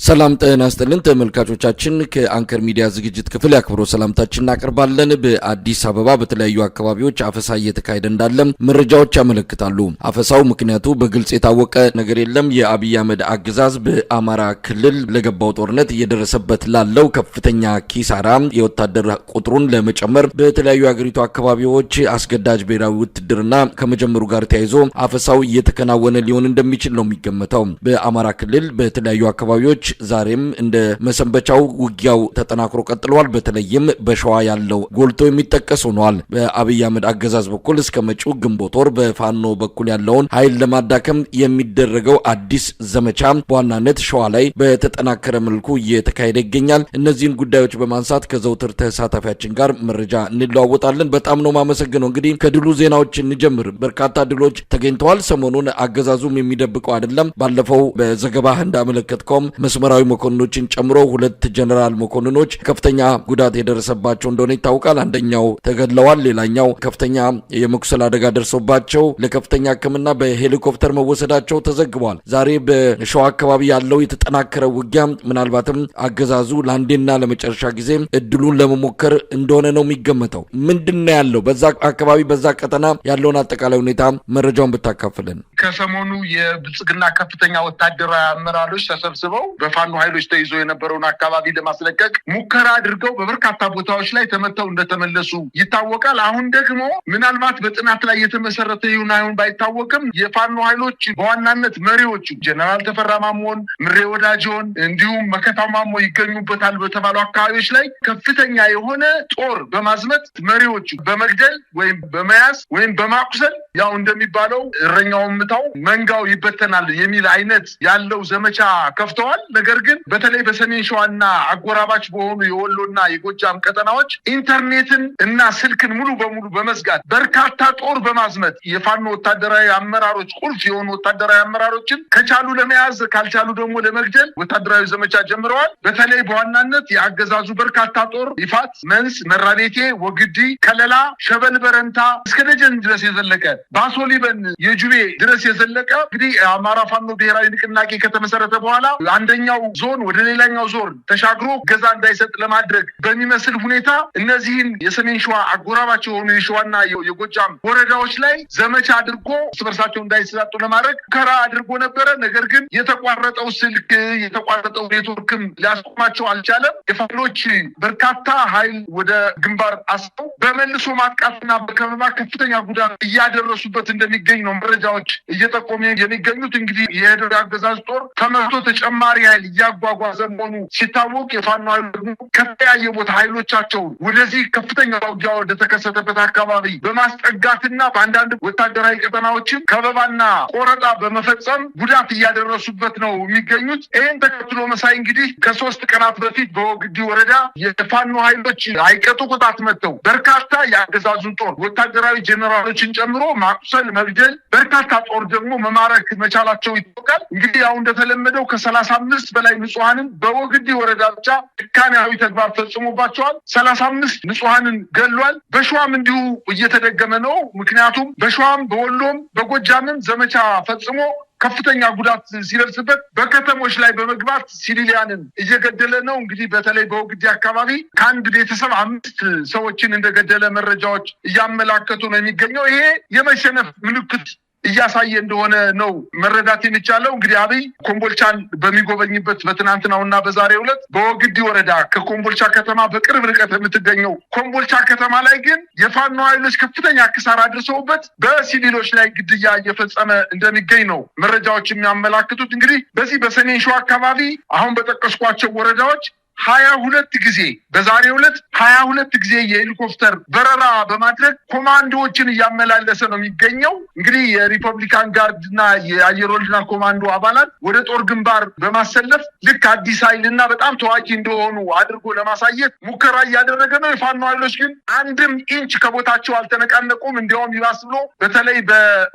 ሰላም ጤና ይስጥልን ተመልካቾቻችን ከአንከር ሚዲያ ዝግጅት ክፍል ያክብሮ ሰላምታችንን እናቀርባለን። በአዲስ አበባ በተለያዩ አካባቢዎች አፈሳ እየተካሄደ እንዳለ መረጃዎች ያመለክታሉ። አፈሳው ምክንያቱ በግልጽ የታወቀ ነገር የለም። የአብይ አህመድ አገዛዝ በአማራ ክልል ለገባው ጦርነት እየደረሰበት ላለው ከፍተኛ ኪሳራ የወታደር ቁጥሩን ለመጨመር በተለያዩ የሀገሪቱ አካባቢዎች አስገዳጅ ብሔራዊ ውትድርና ከመጀመሩ ጋር ተያይዞ አፈሳው እየተከናወነ ሊሆን እንደሚችል ነው የሚገመተው። በአማራ ክልል በተለያዩ አካባቢዎች ዛሬም እንደ መሰንበቻው ውጊያው ተጠናክሮ ቀጥሏል። በተለይም በሸዋ ያለው ጎልቶ የሚጠቀስ ሆኗል። በአብይ አህመድ አገዛዝ በኩል እስከ መጪው ግንቦት ወር በፋኖ በኩል ያለውን ኃይል ለማዳከም የሚደረገው አዲስ ዘመቻ በዋናነት ሸዋ ላይ በተጠናከረ መልኩ እየተካሄደ ይገኛል። እነዚህን ጉዳዮች በማንሳት ከዘውትር ተሳታፊያችን ጋር መረጃ እንለዋወጣለን። በጣም ነው ማመሰግነው። እንግዲህ ከድሉ ዜናዎች እንጀምር። በርካታ ድሎች ተገኝተዋል። ሰሞኑን አገዛዙም የሚደብቀው አይደለም። ባለፈው በዘገባህ እንዳመለከትከውም መስመራዊ መኮንኖችን ጨምሮ 2 ጀነራል መኮንኖች ከፍተኛ ጉዳት የደረሰባቸው እንደሆነ ይታወቃል። አንደኛው ተገድለዋል፣ ሌላኛው ከፍተኛ የመቁሰል አደጋ ደርሶባቸው ለከፍተኛ ሕክምና በሄሊኮፕተር መወሰዳቸው ተዘግቧል። ዛሬ በሸዋ አካባቢ ያለው የተጠናከረ ውጊያ ምናልባትም አገዛዙ ለአንዴና ለመጨረሻ ጊዜ እድሉን ለመሞከር እንደሆነ ነው የሚገመተው። ምንድነው ያለው በዛ አካባቢ በዛ ቀጠና ያለውን አጠቃላይ ሁኔታ መረጃውን ብታካፍለን። ከሰሞኑ የብልጽግና ከፍተኛ ወታደራዊ አመራሮች ተሰብስበው በፋኖ ኃይሎች ተይዞ የነበረውን አካባቢ ለማስለቀቅ ሙከራ አድርገው በበርካታ ቦታዎች ላይ ተመተው እንደተመለሱ ይታወቃል። አሁን ደግሞ ምናልባት በጥናት ላይ የተመሰረተ ይሁን አይሁን ባይታወቅም የፋኖ ኃይሎች በዋናነት መሪዎቹ ጀነራል ተፈራ ማሞን፣ ምሬ ወዳጆን እንዲሁም መከታው ማሞ ይገኙበታል በተባሉ አካባቢዎች ላይ ከፍተኛ የሆነ ጦር በማዝመት መሪዎቹ በመግደል ወይም በመያዝ ወይም በማቁሰል ያው እንደሚባለው እረኛው ምታው መንጋው ይበተናል የሚል አይነት ያለው ዘመቻ ከፍተዋል። ነገር ግን በተለይ በሰሜን ሸዋና አጎራባች በሆኑ የወሎና የጎጃም ቀጠናዎች ኢንተርኔትን እና ስልክን ሙሉ በሙሉ በመዝጋት በርካታ ጦር በማዝመት የፋኖ ወታደራዊ አመራሮች ቁልፍ የሆኑ ወታደራዊ አመራሮችን ከቻሉ ለመያዝ ካልቻሉ ደግሞ ለመግደል ወታደራዊ ዘመቻ ጀምረዋል። በተለይ በዋናነት የአገዛዙ በርካታ ጦር ይፋት፣ መንስ፣ መራቤቴ፣ ወግዲ፣ ከለላ፣ ሸበል በረንታ እስከ ደጀን ድረስ የዘለቀ ባሶሊበን የጁቤ ድረስ የዘለቀ እንግዲህ አማራ ፋኖ ብሔራዊ ንቅናቄ ከተመሰረተ በኋላ አንደኛው ዞን ወደ ሌላኛው ዞን ተሻግሮ ገዛ እንዳይሰጥ ለማድረግ በሚመስል ሁኔታ እነዚህን የሰሜን ሸዋ አጎራባች የሆኑ የሸዋና የጎጃም ወረዳዎች ላይ ዘመቻ አድርጎ ስበርሳቸው እንዳይሰጣጡ ለማድረግ ሙከራ አድርጎ ነበረ። ነገር ግን የተቋረጠው ስልክ የተቋረጠው ኔትወርክም ሊያስቆማቸው አልቻለም። የፋኖች በርካታ ኃይል ወደ ግንባር አስጠው በመልሶ ማጥቃትና በከበባ ከፍተኛ ጉዳት እያደረሱበት እንደሚገኝ ነው መረጃዎች እየጠቆሙ የሚገኙት። እንግዲህ የሄደው አገዛዝ ጦር ተመቶ ተጨማሪ ኃይል እያጓጓዘ መሆኑ ሲታወቅ የፋኖ ኃይል ደግሞ ከተለያየ ቦታ ኃይሎቻቸውን ወደዚህ ከፍተኛ ውጊያ ወደ ተከሰተበት አካባቢ በማስጠጋትና በአንዳንድ ወታደራዊ ቀጠናዎችም ከበባና ቆረጣ በመፈጸም ጉዳት እያደረሱበት ነው የሚገኙት። ይህን ተከትሎ መሳይ እንግዲህ ከ3 ቀናት በፊት በወግዲ ወረዳ የፋኖ ኃይሎች አይቀጡ ቅጣት መጥተው በርካታ የአገዛዙን ጦር ወታደራዊ ጄኔራሎችን ጨምሮ ማቁሰል፣ መግደል፣ በርካታ ጦር ደግሞ መማረክ መቻላቸው ይታወቃል። እንግዲህ ያው እንደተለመደው ከ35 በላይ ንጹሃንን በወግዲ ወረዳ ብቻ ጭካኔያዊ ተግባር ፈጽሞባቸዋል። 35 ንጹሃንን ገሏል። በሸዋም እንዲሁ እየተደገመ ነው። ምክንያቱም በሸዋም በወሎም በጎጃምም ዘመቻ ፈጽሞ ከፍተኛ ጉዳት ሲደርስበት በከተሞች ላይ በመግባት ሲቪሊያንን እየገደለ ነው። እንግዲህ በተለይ በወግዲ አካባቢ ከአንድ ቤተሰብ 5 ሰዎችን እንደገደለ መረጃዎች እያመላከቱ ነው የሚገኘው። ይሄ የመሸነፍ ምልክት እያሳየ እንደሆነ ነው መረዳት የሚቻለው። እንግዲህ አብይ ኮምቦልቻን በሚጎበኝበት በትናንትናውና በዛሬው ዕለት በወግዲ ወረዳ ከኮምቦልቻ ከተማ በቅርብ ርቀት የምትገኘው ኮምቦልቻ ከተማ ላይ ግን የፋኖ ኃይሎች ከፍተኛ ክሳራ አድርሰውበት በሲቪሎች ላይ ግድያ እየፈጸመ እንደሚገኝ ነው መረጃዎች የሚያመላክቱት። እንግዲህ በዚህ በሰሜን ሸዋ አካባቢ አሁን በጠቀስኳቸው ወረዳዎች 22 ጊዜ በዛሬው ዕለት 22 ጊዜ የሄሊኮፕተር በረራ በማድረግ ኮማንዶዎችን እያመላለሰ ነው የሚገኘው። እንግዲህ የሪፐብሊካን ጋርድና የአየር ወለድና ኮማንዶ አባላት ወደ ጦር ግንባር በማሰለፍ ልክ አዲስ ኃይልና በጣም ታዋቂ እንደሆኑ አድርጎ ለማሳየት ሙከራ እያደረገ ነው። የፋኖ ኃይሎች ግን አንድም ኢንች ከቦታቸው አልተነቃነቁም። እንዲያውም ይባስ ብሎ በተለይ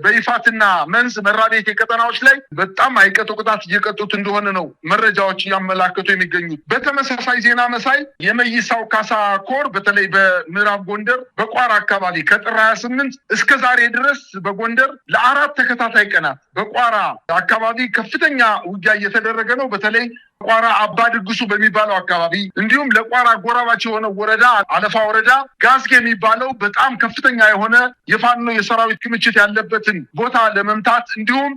በይፋትና መንዝ መራቤቴ ቀጠናዎች ላይ በጣም አይቀጡ ቅጣት እየቀጡት እንደሆነ ነው መረጃዎች እያመላከቱ የሚገኙት። በተመሳሳይ ዜና መሳይ የመይሳው ካሳ ኮር በተለይ በምዕራብ ጎንደር በቋራ አካባቢ ከጥር 28 እስከ ዛሬ ድረስ በጎንደር ለአራት ተከታታይ ቀናት በቋራ አካባቢ ከፍተኛ ውጊያ እየተደረገ ነው። በተለይ ቋራ አባ ድግሱ በሚባለው አካባቢ እንዲሁም ለቋራ ጎራባች የሆነ ወረዳ አለፋ ወረዳ ጋዝጌ የሚባለው በጣም ከፍተኛ የሆነ የፋኖ የሰራዊት ክምችት ያለበትን ቦታ ለመምታት እንዲሁም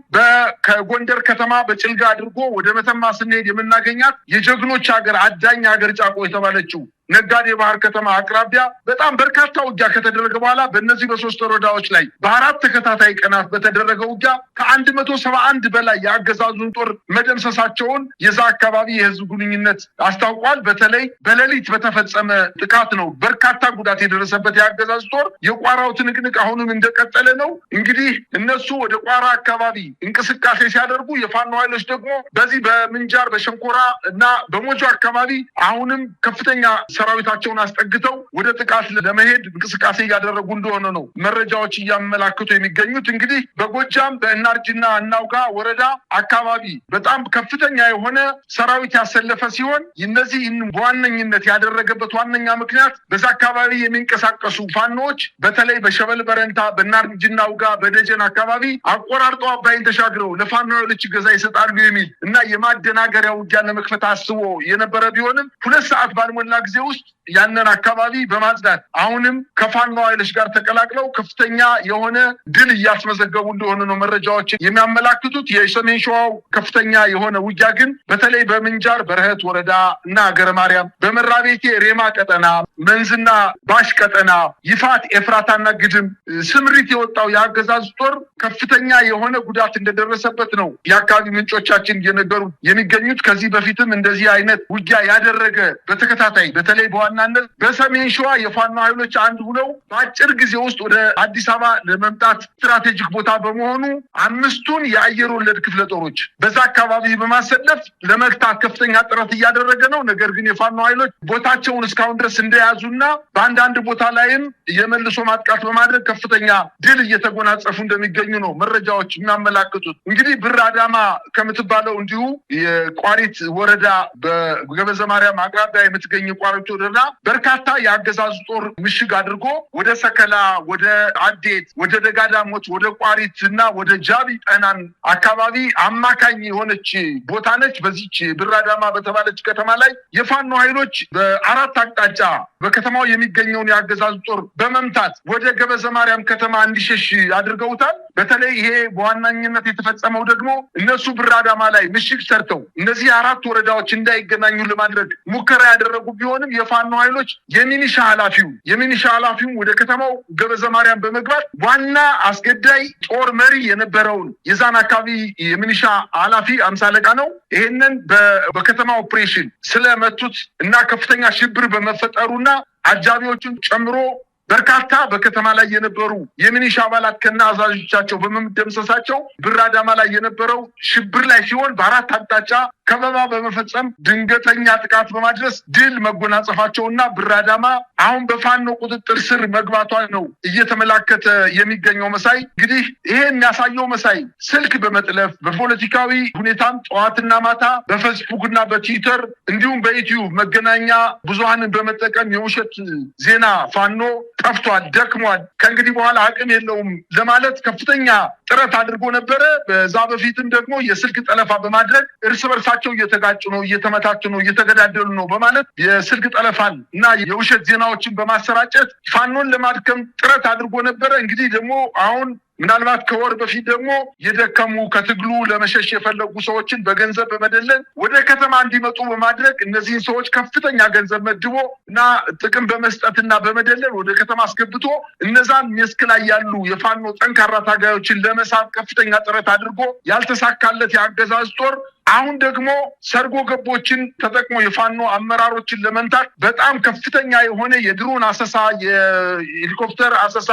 ከጎንደር ከተማ በጭልጋ አድርጎ ወደ መተማ ስንሄድ የምናገኛት የጀግኖች ሀገር አዳኝ ሀገር ጫቆ የተባለችው ነጋዴ ባህር ከተማ አቅራቢያ በጣም በርካታ ውጊያ ከተደረገ በኋላ በእነዚህ በሶስት ወረዳዎች ላይ በአራት ተከታታይ ቀናት በተደረገ ውጊያ ከ171 በላይ የአገዛዙን ጦር መደምሰሳቸውን የዛ አካባቢ የህዝብ ግንኙነት አስታውቋል። በተለይ በሌሊት በተፈጸመ ጥቃት ነው በርካታ ጉዳት የደረሰበት የአገዛዙ ጦር። የቋራው ትንቅንቅ አሁንም እንደቀጠለ ነው። እንግዲህ እነሱ ወደ ቋራ አካባቢ እንቅስቃሴ ሲያደርጉ የፋኖ ኃይሎች ደግሞ በዚህ በምንጃር በሸንኮራ እና በሞጆ አካባቢ አሁንም ከፍተኛ ሰራዊታቸውን አስጠግተው ወደ ጥቃት ለመሄድ እንቅስቃሴ እያደረጉ እንደሆነ ነው መረጃዎች እያመላክቱ የሚገኙት። እንግዲህ በጎጃም በእናርጅና እናውጋ ወረዳ አካባቢ በጣም ከፍተኛ የሆነ ሰራዊት ያሰለፈ ሲሆን እነዚህ በዋነኝነት ያደረገበት ዋነኛ ምክንያት በዛ አካባቢ የሚንቀሳቀሱ ፋኖች በተለይ በሸበል በረንታ በእናርጅና እናውጋ በደጀን አካባቢ አቆራርጠው አባይን ተሻግረው ለፋኖዎች ገዛ ይሰጣሉ የሚል እና የማደናገሪያ ውጊያ ለመክፈት አስቦ የነበረ ቢሆንም 2 ሰዓት ባልሞላ ጊዜ ውስጥ ያንን አካባቢ በማጽዳት አሁንም ከፋኖ ኃይሎች ጋር ተቀላቅለው ከፍተኛ የሆነ ድል እያስመዘገቡ እንደሆነ ነው መረጃዎች የሚያመላክቱት። የሰሜን ሸዋው ከፍተኛ የሆነ ውጊያ ግን በተለይ በምንጃር በረህት ወረዳ እና ሀገረ ማርያም በመራቤቴ ሬማ ቀጠና መንዝና ባሽ ቀጠና ይፋት ኤፍራታና ግድም ስምሪት የወጣው የአገዛዝ ጦር ከፍተኛ የሆነ ጉዳት እንደደረሰበት ነው የአካባቢ ምንጮቻችን እየነገሩ የሚገኙት። ከዚህ በፊትም እንደዚህ አይነት ውጊያ ያደረገ በተከታታይ በተለይ በዋናነት በሰሜን ሸዋ የፋኖ ኃይሎች አንድ ሆነው በአጭር ጊዜ ውስጥ ወደ አዲስ አበባ ለመምጣት ስትራቴጂክ ቦታ በመሆኑ 5ቱን የአየር ወለድ ክፍለ ጦሮች በዛ አካባቢ በማሰለፍ ለመግታት ከፍተኛ ጥረት እያደረገ ነው። ነገር ግን የፋኖ ኃይሎች ቦታቸውን እስካሁን ድረስ እንደያዙና በአንዳንድ ቦታ ላይም የመልሶ ማጥቃት በማድረግ ከፍተኛ ድል እየተጎናጸፉ እንደሚገኙ ነው መረጃዎች የሚያመላክቱት። እንግዲህ ብር አዳማ ከምትባለው እንዲሁ የቋሪት ወረዳ በገበዘ ማርያም አቅራቢያ የምትገኝ ቋሪት ወረዳ በርካታ የአገዛዙ ጦር ምሽግ አድርጎ ወደ ሰከላ፣ ወደ አዴት፣ ወደ ደጋዳሞት፣ ወደ ቋሪት እና ወደ ጃቢ ጠናን አካባቢ አማካኝ የሆነች ቦታ ነች። በዚች ብር አዳማ በተባለች ከተማ ላይ የፋኖ ኃይሎች በአራት አቅጣጫ በከተማው የሚገኘውን የአገዛዙ ጦር በመምታት ወደ ገበዘ ማርያም ከተማ እንዲሸሽ አድርገውታል። በተለይ ይሄ በዋናኝነት የተፈጸመው ደግሞ እነሱ ብር አዳማ ላይ ምሽግ ሰርተው እነዚህ 4 ወረዳዎች እንዳይገናኙ ለማድረግ ሙከራ ያደረጉ ቢሆንም የፋኖ ኃይሎች የሚኒሻ ኃላፊው ወደ ከተማው ገበዘ ማርያም በመግባት ዋና አስገዳይ ጦር መሪ የነበረውን የዛን አካባቢ የሚኒሻ ኃላፊ 50 አለቃ ነው። ይሄንን በከተማ ኦፕሬሽን ስለመቱት እና ከፍተኛ ሽብር በመፈጠሩና አጃቢዎቹን ጨምሮ በርካታ በከተማ ላይ የነበሩ የሚኒሻ አባላት ከና አዛዦቻቸው በመደምሰሳቸው ብር አዳማ ላይ የነበረው ሽብር ላይ ሲሆን በአራት አቅጣጫ ከበባ በመፈጸም ድንገተኛ ጥቃት በማድረስ ድል መጎናጸፋቸውና ብር አዳማ አሁን በፋኖ ቁጥጥር ስር መግባቷን ነው እየተመላከተ የሚገኘው። መሳይ እንግዲህ ይሄ የሚያሳየው መሳይ ስልክ በመጥለፍ በፖለቲካዊ ሁኔታም ጠዋትና ማታ በፌስቡክ እና በትዊተር እንዲሁም በዩቲዩብ መገናኛ ብዙሃንን በመጠቀም የውሸት ዜና ፋኖ ጠፍቷል፣ ደክሟል፣ ከእንግዲህ በኋላ አቅም የለውም ለማለት ከፍተኛ ጥረት አድርጎ ነበረ። በዛ በፊትም ደግሞ የስልክ ጠለፋ በማድረግ እርስ በርሳቸው እየተጋጩ ነው፣ እየተመታቱ ነው፣ እየተገዳደሉ ነው በማለት የስልክ ጠለፋን እና የውሸት ዜናዎችን በማሰራጨት ፋኖን ለማድከም ጥረት አድርጎ ነበረ። እንግዲህ ደግሞ አሁን ምናልባት ከወር በፊት ደግሞ የደከሙ ከትግሉ ለመሸሽ የፈለጉ ሰዎችን በገንዘብ በመደለል ወደ ከተማ እንዲመጡ በማድረግ እነዚህን ሰዎች ከፍተኛ ገንዘብ መድቦ እና ጥቅም በመስጠትና በመደለል ወደ ከተማ አስገብቶ እነዛን መስክ ላይ ያሉ የፋኖ ጠንካራ ታጋዮችን ለመሳብ ከፍተኛ ጥረት አድርጎ ያልተሳካለት የአገዛዝ ጦር አሁን ደግሞ ሰርጎ ገቦችን ተጠቅሞ የፋኖ አመራሮችን ለመምታት በጣም ከፍተኛ የሆነ የድሮን አሰሳ፣ የሄሊኮፕተር አሰሳ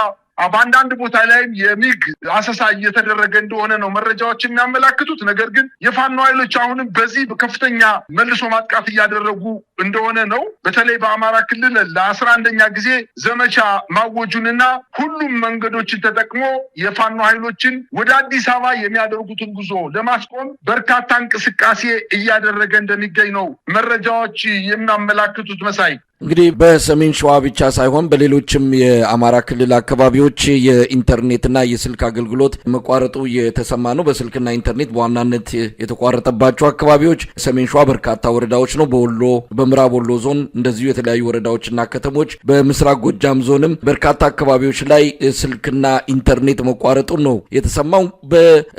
በአንዳንድ ቦታ ላይም የሚግ አሰሳ እየተደረገ እንደሆነ ነው መረጃዎች የሚያመላክቱት። ነገር ግን የፋኖ ኃይሎች አሁንም በዚህ ከፍተኛ መልሶ ማጥቃት እያደረጉ እንደሆነ ነው። በተለይ በአማራ ክልል ለ11ኛ ጊዜ ዘመቻ ማወጁንና ሁሉም መንገዶችን ተጠቅሞ የፋኖ ኃይሎችን ወደ አዲስ አበባ የሚያደርጉትን ጉዞ ለማስቆም በርካታ እንቅስቃሴ እያደረገ እንደሚገኝ ነው መረጃዎች የሚያመላክቱት። መሳይ እንግዲህ በሰሜን ሸዋ ብቻ ሳይሆን በሌሎችም የአማራ ክልል አካባቢዎች የኢንተርኔትና የስልክ አገልግሎት መቋረጡ የተሰማ ነው። በስልክና ኢንተርኔት በዋናነት የተቋረጠባቸው አካባቢዎች ሰሜን ሸዋ በርካታ ወረዳዎች ነው። በወሎ በምዕራብ ወሎ ዞን እንደዚሁ የተለያዩ ወረዳዎችና ከተሞች፣ በምስራቅ ጎጃም ዞንም በርካታ አካባቢዎች ላይ ስልክና ኢንተርኔት መቋረጡ ነው የተሰማው።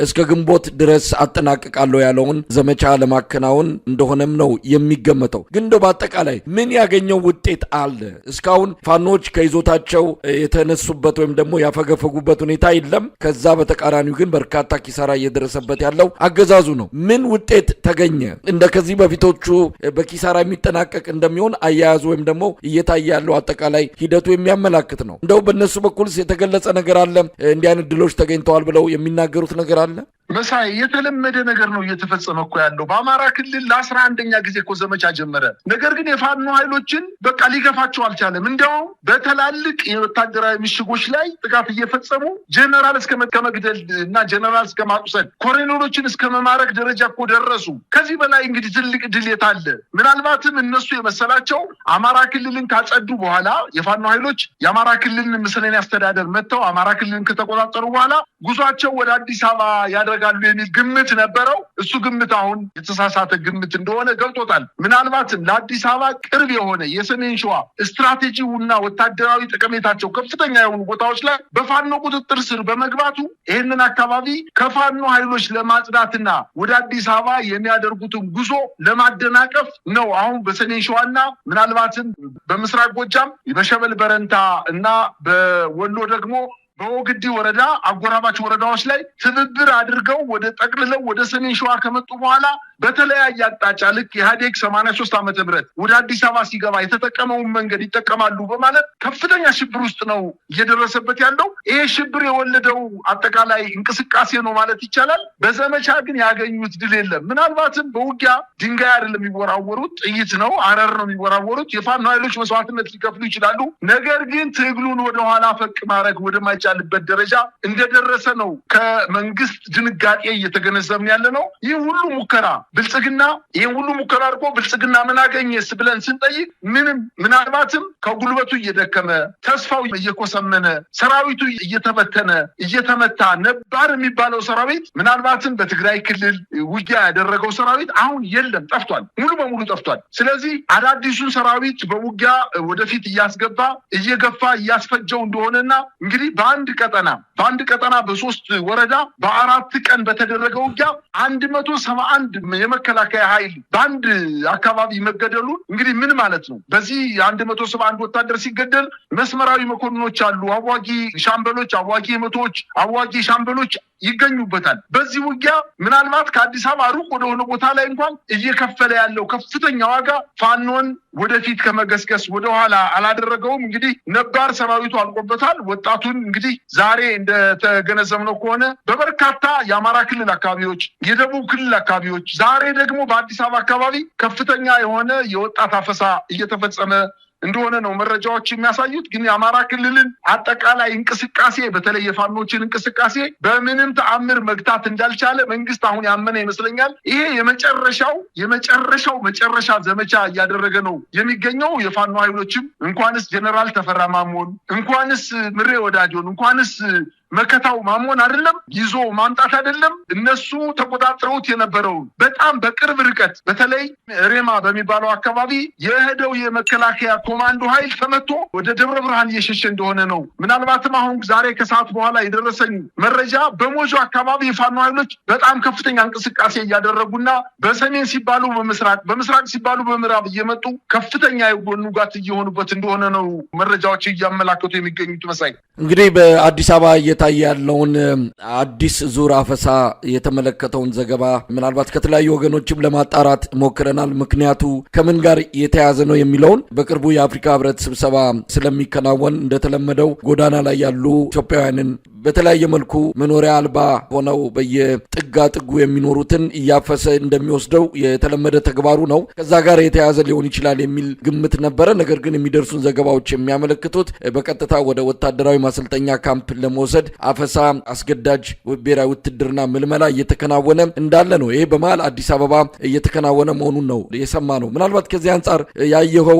እስከ ግንቦት ድረስ አጠናቅቃለሁ ያለውን ዘመቻ ለማከናወን እንደሆነም ነው የሚገመተው። ግን እንደው በአጠቃላይ ምን ያገኘው ውጤት አለ? እስካሁን ፋኖች ከይዞታቸው የተነሱበት ወይም ደግሞ ያፈገፈጉበት ሁኔታ የለም። ከዛ በተቃራኒው ግን በርካታ ኪሳራ እየደረሰበት ያለው አገዛዙ ነው። ምን ውጤት ተገኘ? እንደ ከዚህ በፊቶቹ በኪሳራ የሚጠናቀቅ እንደሚሆን አያያዙ ወይም ደግሞ እየታየ ያለው አጠቃላይ ሂደቱ የሚያመላክት ነው። እንደው በእነሱ በኩልስ የተገለጸ ነገር አለ? እንዲህ አይነት ድሎች ተገኝተዋል ብለው የሚናገሩት ነገር አለ? መሳይ የተለመደ ነገር ነው እየተፈጸመ እኮ ያለው። በአማራ ክልል ለ11ኛ ጊዜ እኮ ዘመቻ ጀመረ። ነገር ግን የፋኖ ኃይሎችን በቃ ሊገፋቸው አልቻለም። እንዲያውም በትላልቅ የወታደራዊ ምሽጎች ላይ ጥቃት እየፈጸሙ ጀነራል እስከ መግደል እና ጀነራል እስከ ማቁሰል፣ ኮሎኔሎችን እስከ መማረክ ደረጃ እኮ ደረሱ። ከዚህ በላይ እንግዲህ ትልቅ ድል የት አለ? ምናልባትም እነሱ የመሰላቸው አማራ ክልልን ካጸዱ በኋላ የፋኖ ኃይሎች የአማራ ክልልን ምስለኔ አስተዳደር መጥተው አማራ ክልልን ከተቆጣጠሩ በኋላ ጉዟቸው ወደ አዲስ አበባ ያደረጋሉ የሚል ግምት ነበረው። እሱ ግምት አሁን የተሳሳተ ግምት እንደሆነ ገብቶታል። ምናልባትም ለአዲስ አበባ ቅርብ የሆነ የሰሜን ሸዋ ስትራቴጂውና ወታደራዊ ጠቀሜታቸው ከፍተኛ የሆኑ ቦታዎች ላይ በፋኖ ቁጥጥር ስር በመግባቱ ይህንን አካባቢ ከፋኖ ኃይሎች ለማጽዳትና ወደ አዲስ አበባ የሚያደርጉትን ጉዞ ለማደናቀፍ ነው። አሁን በሰሜን ሸዋና ምናልባትም በምስራቅ ጎጃም በሸበል በረንታ እና በወሎ ደግሞ በወግዲ ወረዳ አጎራባች ወረዳዎች ላይ ትብብር አድርገው ወደ ጠቅልለው ወደ ሰሜን ሸዋ ከመጡ በኋላ በተለያየ አቅጣጫ ልክ ኢህአዴግ 83 ዓመተ ምህረት ወደ አዲስ አበባ ሲገባ የተጠቀመውን መንገድ ይጠቀማሉ በማለት ከፍተኛ ሽብር ውስጥ ነው እየደረሰበት ያለው። ይሄ ሽብር የወለደው አጠቃላይ እንቅስቃሴ ነው ማለት ይቻላል። በዘመቻ ግን ያገኙት ድል የለም። ምናልባትም በውጊያ ድንጋይ አይደለም የሚወራወሩት፣ ጥይት ነው፣ አረር ነው የሚወራወሩት። የፋኖ ኃይሎች መስዋዕትነት ሊከፍሉ ይችላሉ። ነገር ግን ትግሉን ወደኋላ ፈቅ ማድረግ ወደማይቻልበት ደረጃ እንደደረሰ ነው ከመንግስት ድንጋጤ እየተገነዘብን ያለ ነው። ይህ ሁሉ ሙከራ ብልጽግና ይህን ሁሉ ሙከራ አድርጎ ብልጽግና ምን አገኘስ ብለን ስንጠይቅ ምንም። ምናልባትም ከጉልበቱ እየደከመ ተስፋው እየኮሰመነ ሰራዊቱ እየተበተነ እየተመታ ነባር የሚባለው ሰራዊት ምናልባትም በትግራይ ክልል ውጊያ ያደረገው ሰራዊት አሁን የለም፣ ጠፍቷል፣ ሙሉ በሙሉ ጠፍቷል። ስለዚህ አዳዲሱን ሰራዊት በውጊያ ወደፊት እያስገባ እየገፋ እያስፈጀው እንደሆነና እንግዲህ በአንድ ቀጠና በ3 ወረዳ በ4 ቀን በተደረገ ውጊያ 171 የመከላከያ ኃይል በአንድ አካባቢ መገደሉን እንግዲህ ምን ማለት ነው? በዚህ 171 ወታደር ሲገደል መስመራዊ መኮንኖች አሉ፣ አዋጊ ሻምበሎች፣ አዋጊ መቶዎች፣ አዋጊ ሻምበሎች ይገኙበታል። በዚህ ውጊያ ምናልባት ከአዲስ አበባ ሩቅ ወደሆነ ቦታ ላይ እንኳን እየከፈለ ያለው ከፍተኛ ዋጋ ፋኖን ወደፊት ከመገስገስ ወደኋላ አላደረገውም። እንግዲህ ነባር ሰራዊቱ አልቆበታል። ወጣቱን እንግዲህ ዛሬ እንደተገነዘብነው ከሆነ በበርካታ የአማራ ክልል አካባቢዎች፣ የደቡብ ክልል አካባቢዎች፣ ዛሬ ደግሞ በአዲስ አበባ አካባቢ ከፍተኛ የሆነ የወጣት አፈሳ እየተፈጸመ እንደሆነ ነው መረጃዎች የሚያሳዩት። ግን የአማራ ክልልን አጠቃላይ እንቅስቃሴ በተለይ የፋኖችን እንቅስቃሴ በምንም ተአምር መግታት እንዳልቻለ መንግስት አሁን ያመነ ይመስለኛል። ይሄ የመጨረሻ ዘመቻ እያደረገ ነው የሚገኘው። የፋኖ ኃይሎችም እንኳንስ ጀነራል ተፈራ ማሞን፣ እንኳንስ ምሬ ወዳጆን፣ እንኳንስ መከታው ማሞን አይደለም ይዞ ማምጣት አይደለም፣ እነሱ ተቆጣጥረውት የነበረውን በጣም በቅርብ ርቀት በተለይ ሬማ በሚባለው አካባቢ የሄደው የመከላከያ ኮማንዶ ኃይል ተመቶ ወደ ደብረ ብርሃን እየሸሸ እንደሆነ ነው። ምናልባትም አሁን ዛሬ ከሰዓት በኋላ የደረሰኝ መረጃ በሞጆ አካባቢ የፋኖ ኃይሎች በጣም ከፍተኛ እንቅስቃሴ እያደረጉና በሰሜን ሲባሉ በምስራቅ ሲባሉ በምዕራብ እየመጡ ከፍተኛ የጎኑ ጋት እየሆኑበት እንደሆነ ነው መረጃዎች እያመላከቱ የሚገኙት። መሳይ እንግዲህ በአዲስ አበባ እየታየ ያለውን አዲስ ዙር አፈሳ የተመለከተውን ዘገባ ምናልባት ከተለያዩ ወገኖችም ለማጣራት ሞክረናል። ምክንያቱ ከምን ጋር የተያያዘ ነው የሚለውን በቅርቡ የአፍሪካ ህብረት ስብሰባ ስለሚከናወን እንደተለመደው ጎዳና ላይ ያሉ ኢትዮጵያውያንን በተለያየ መልኩ መኖሪያ አልባ ሆነው በየጥጋ ጥጉ የሚኖሩትን እያፈሰ እንደሚወስደው የተለመደ ተግባሩ ነው። ከዛ ጋር የተያያዘ ሊሆን ይችላል የሚል ግምት ነበረ። ነገር ግን የሚደርሱን ዘገባዎች የሚያመለክቱት በቀጥታ ወደ ወታደራዊ ማሰልጠኛ ካምፕ ለመውሰድ አፈሳ፣ አስገዳጅ ብሔራዊ ውትድርና ምልመላ እየተከናወነ እንዳለ ነው። ይሄ በመሃል አዲስ አበባ እየተከናወነ መሆኑን ነው የሰማ ነው። ምናልባት ከዚህ አንጻር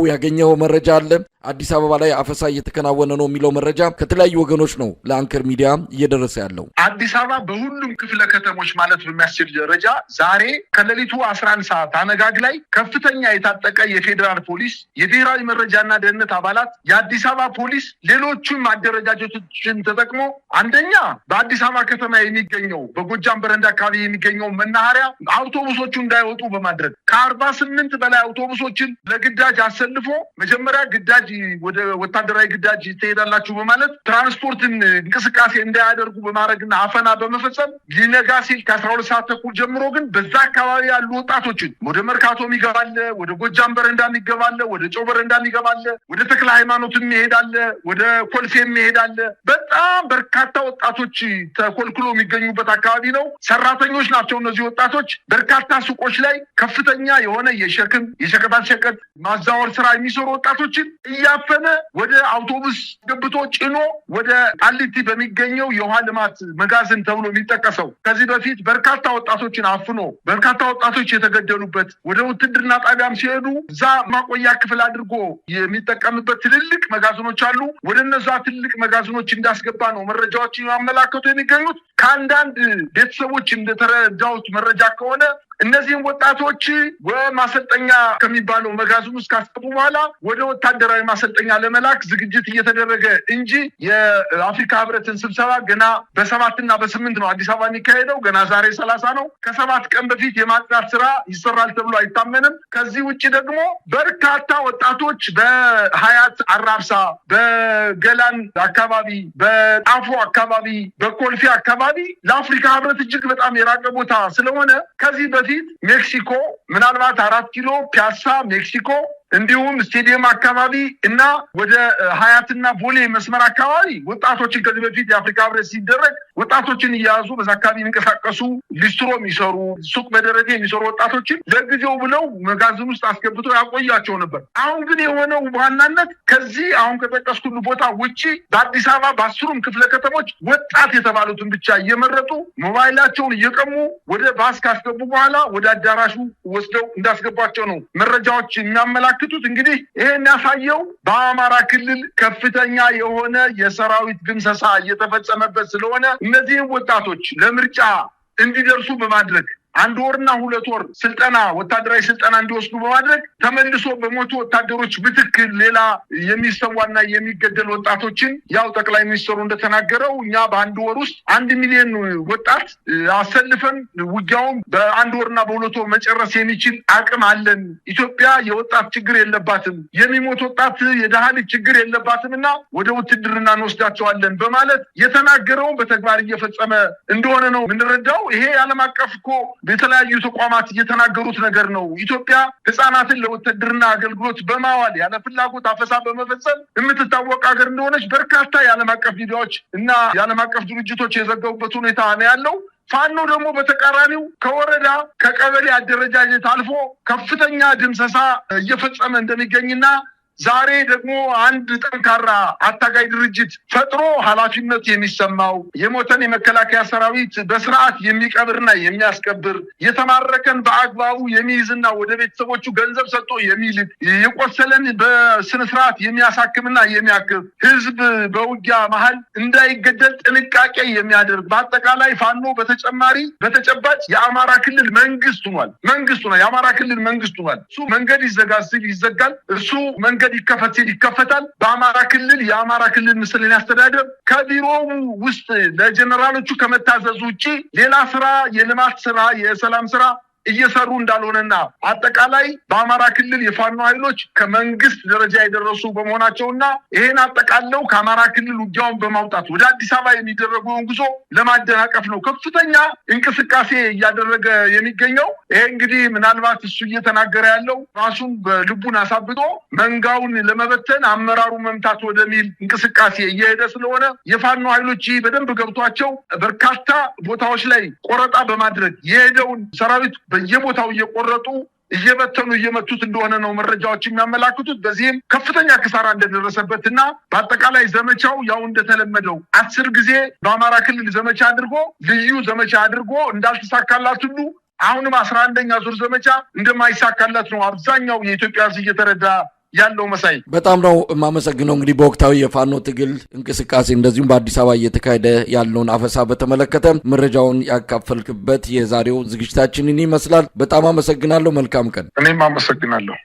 ያገኘኸው መረጃ አለ? አዲስ አበባ ላይ አፈሳ እየተከናወነ ነው የሚለው መረጃ ከተለያዩ ወገኖች ነው ለአንከር ሚዲያ እየደረሰ ያለው። አዲስ አበባ በሁሉም ክፍለ ከተሞች ማለት በሚያስችል ደረጃ ዛሬ ከሌሊቱ 11 ሰዓት አነጋግ ላይ ከፍተኛ የታጠቀ የፌዴራል ፖሊስ፣ የብሔራዊ መረጃና ደህንነት አባላት፣ የአዲስ አበባ ፖሊስ ሌሎቹም አደረጃጀቶችን ተጠቅሞ አንደኛ በአዲስ አበባ ከተማ የሚገኘው በጎጃም በረንዳ አካባቢ የሚገኘው መናኸሪያ አውቶቡሶቹ እንዳይወጡ በማድረግ ከ48 በላይ አውቶቡሶችን ለግዳጅ አሰልፎ መጀመሪያ ግዳጅ ወደ ወታደራዊ ግዳጅ ትሄዳላችሁ በማለት ትራንስፖርትን እንቅስቃሴ እንዳያደርጉ በማድረግና አፈና በመፈጸም ሊነጋ ሲል ከ12 ሰዓት ተኩል ጀምሮ ግን በዛ አካባቢ ያሉ ወጣቶችን ወደ መርካቶ ይገባለ፣ ወደ ጎጃም በረንዳ ይገባለ፣ ወደ ጨው በረንዳ ይገባለ፣ ወደ ተክለ ሃይማኖትም ይሄዳለ፣ ወደ ኮልፌም ይሄዳለ። በጣም በርካታ ወጣቶች ተኮልክሎ የሚገኙበት አካባቢ ነው። ሰራተኞች ናቸው እነዚህ ወጣቶች። በርካታ ሱቆች ላይ ከፍተኛ የሆነ የሸቀጣሸቀጥ ማዛወር ስራ የሚሰሩ ወጣቶችን እያፈነ ወደ አውቶቡስ ገብቶ ጭኖ ወደ ቃሊቲ በሚገኘው የውሃ ልማት መጋዘን ተብሎ የሚጠቀሰው ከዚህ በፊት በርካታ ወጣቶችን አፍኖ በርካታ ወጣቶች የተገደሉበት ወደ ውትድርና ጣቢያም ሲሄዱ እዛ ማቆያ ክፍል አድርጎ የሚጠቀምበት ትልልቅ መጋዘኖች አሉ። ወደ እነዛ ትልልቅ መጋዘኖች እንዳስገባ ነው መረጃዎች ያመላከቱ የሚገኙት። ከአንዳንድ ቤተሰቦች እንደተረዳሁት መረጃ ከሆነ እነዚህም ወጣቶች በማሰልጠኛ ከሚባለው መጋዘን ውስጥ ካስገቡ በኋላ ወደ ወታደራዊ ማሰልጠኛ ለመላክ ዝግጅት እየተደረገ እንጂ የአፍሪካ ህብረትን ስብሰባ ገና በ7 እና በ8 ነው አዲስ አበባ የሚካሄደው። ገና ዛሬ 30 ነው። ከ7 ቀን በፊት የማጽዳት ስራ ይሰራል ተብሎ አይታመንም። ከዚህ ውጭ ደግሞ በርካታ ወጣቶች በሀያት አራብሳ፣ በገላን አካባቢ፣ በጣፎ አካባቢ፣ በኮልፌ አካባቢ ለአፍሪካ ህብረት እጅግ በጣም የራቀ ቦታ ስለሆነ ከዚህ በፊት ሜክሲኮ ምናልባት 4 ኪሎ ፒያሳ ሜክሲኮ እንዲሁም ስቴዲየም አካባቢ እና ወደ ሀያትና ቦሌ መስመር አካባቢ ወጣቶችን ከዚህ በፊት የአፍሪካ ህብረት ሲደረግ ወጣቶችን እያያዙ በዛ አካባቢ የሚንቀሳቀሱ ሊስትሮ የሚሰሩ ሱቅ በደረጃ የሚሰሩ ወጣቶችን ለጊዜው ብለው መጋዘን ውስጥ አስገብተው ያቆያቸው ነበር። አሁን ግን የሆነው በዋናነት ከዚህ አሁን ከጠቀስኩት ቦታ ውጪ በአዲስ አበባ በ10ም ክፍለ ከተሞች ወጣት የተባሉትን ብቻ እየመረጡ ሞባይላቸውን እየቀሙ ወደ ባስ ካስገቡ በኋላ ወደ አዳራሹ ወስደው እንዳስገቧቸው ነው መረጃዎች የሚያመላክቱት። እንግዲህ ይሄ የሚያሳየው በአማራ ክልል ከፍተኛ የሆነ የሰራዊት ግምሰሳ እየተፈጸመበት ስለሆነ እነዚህም ወጣቶች ለምርጫ እንዲደርሱ በማድረግ 1 ወርና 2 ወር ስልጠና ወታደራዊ ስልጠና እንዲወስዱ በማድረግ ተመልሶ በሞቱ ወታደሮች ምትክ ሌላ የሚሰዋና የሚገደል ወጣቶችን ያው ጠቅላይ ሚኒስትሩ እንደተናገረው እኛ በ1 ወር ውስጥ 1 ሚሊዮን ወጣት አሰልፈን ውጊያውን በ1 ወርና በ2 ወር መጨረስ የሚችል አቅም አለን። ኢትዮጵያ የወጣት ችግር የለባትም፣ የሚሞት ወጣት የደሃ ልጅ ችግር የለባትምና ወደ ውትድርና እንወስዳቸዋለን በማለት የተናገረውን በተግባር እየፈጸመ እንደሆነ ነው የምንረዳው። ይሄ ዓለም አቀፍ እኮ በተለያዩ ተቋማት እየተናገሩት ነገር ነው። ኢትዮጵያ ህፃናትን ለውትድርና አገልግሎት በማዋል ያለ ፍላጎት አፈሳ በመፈጸም የምትታወቅ ሀገር እንደሆነች በርካታ የዓለም አቀፍ ሚዲያዎች እና የዓለም አቀፍ ድርጅቶች የዘገቡበት ሁኔታ ነው ያለው። ፋኖ ደግሞ በተቃራኒው ከወረዳ ከቀበሌ አደረጃጀት አልፎ ከፍተኛ ድምሰሳ እየፈጸመ እንደሚገኝና ዛሬ ደግሞ አንድ ጠንካራ አታጋይ ድርጅት ፈጥሮ ኃላፊነት የሚሰማው የሞተን የመከላከያ ሰራዊት በስርዓት የሚቀብርና የሚያስቀብር የተማረከን በአግባቡ የሚይዝና ወደ ቤተሰቦቹ ገንዘብ ሰጥቶ የሚልክ የቆሰለን በስነ ስርዓት የሚያሳክምና የሚያክም ህዝብ በውጊያ መሃል እንዳይገደል ጥንቃቄ የሚያደርግ በአጠቃላይ ፋኖ በተጨባጭ የአማራ ክልል መንግስት ሆኗል። የአማራ ክልል መንግስት ሆኗል። እሱ መንገድ ይዘጋል ሲል ይዘጋል። እሱ መንገድ ይከፈት ሲል ይከፈታል። በአማራ ክልል የአማራ ክልል ምስልን ያስተዳደር ከቢሮው ውስጥ ለጀነራሎቹ ከመታዘዝ ውጪ ሌላ ስራ፣ የልማት ስራ፣ የሰላም ስራ እየሰሩ እንዳልሆነና አጠቃላይ በአማራ ክልል የፋኖ ኃይሎች ከመንግስት ደረጃ የደረሱ በመሆናቸውና ይሄን አጠቃለው ከአማራ ክልል ውጊያውን በማውጣት ወደ አዲስ አበባ የሚደረገውን ጉዞ ለማደናቀፍ ነው ከፍተኛ እንቅስቃሴ እያደረገ የሚገኘው። ይሄ እንግዲህ ምናልባት እሱ እየተናገረ ያለው ራሱን በልቡን አሳብጦ መንጋውን ለመበተን አመራሩ መምታት ወደሚል እንቅስቃሴ እየሄደ ስለሆነ የፋኖ ኃይሎች በደንብ ገብቷቸው በርካታ ቦታዎች ላይ ቆረጣ በማድረግ የሄደውን ሰራዊት በየቦታው እየቆረጡ እየበተኑ እየመቱት እንደሆነ ነው መረጃዎች የሚያመላክቱት። በዚህም ከፍተኛ ክሳራ እንደደረሰበትና በአጠቃላይ ዘመቻው ያው እንደተለመደው 10 ጊዜ በአማራ ክልል ዘመቻ አድርጎ ልዩ ዘመቻ አድርጎ እንዳልተሳካላት ሁሉ አሁንም 11ኛ ዙር ዘመቻ እንደማይሳካላት ነው አብዛኛው የኢትዮጵያ ሕዝብ እየተረዳ ያለው። መሳይ በጣም ነው የማመሰግነው። እንግዲህ በወቅታዊ የፋኖ ትግል እንቅስቃሴ እንደዚሁም በአዲስ አበባ እየተካሄደ ያለውን አፈሳ በተመለከተ መረጃውን ያካፈልክበት የዛሬው ዝግጅታችንን ይመስላል። በጣም አመሰግናለሁ። መልካም ቀን። እኔም አመሰግናለሁ።